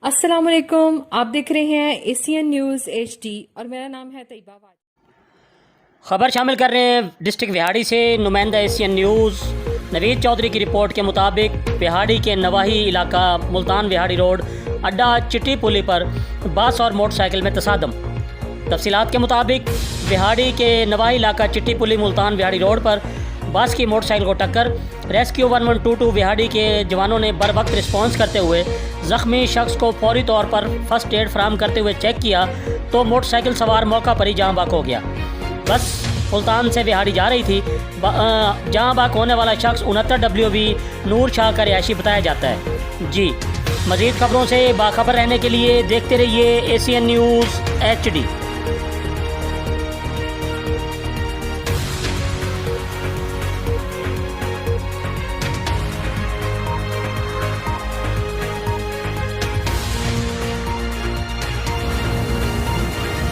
अस्सलामुअलैकुम, आप देख रहे हैं एशियन न्यूज़ HD और मेरा नाम है तैयबा वाजिद। खबर शामिल कर रहे हैं डिस्ट्रिक्ट बिहाड़ी से नुमाइंदा एशियन न्यूज़ नवीद चौधरी की रिपोर्ट के मुताबिक बिहाड़ी के नवाही इलाका मुल्तान बिहाड़ी रोड अड्डा चिट्टी पुली पर बस और मोटरसाइकिल में तसादम। तफसीलात के मुताबिक बिहाड़ी के नवाही इलाका चिट्टी पुली मुल्तान बिहाड़ी रोड पर बस की मोटरसाइकिल को टक्कर रेस्क्यू 1122 बिहाड़ी के जवानों ने बर वक्त रिस्पॉन्स करते हुए ज़ख्मी शख्स को फौरी तौर पर फर्स्ट एड फराहम करते हुए चेक किया तो मोटरसाइकिल सवार मौका पर ही जहाँ बाक हो गया। बस मुल्तान से बिहाड़ी जा रही थी। जहाँ बाक होने वाला शख्स 69 WB नूर शाह का रिहायशी बताया जाता है। जी, मज़ीद खबरों से बाखबर रहने के लिए देखते रहिए एशियन न्यूज़ HD।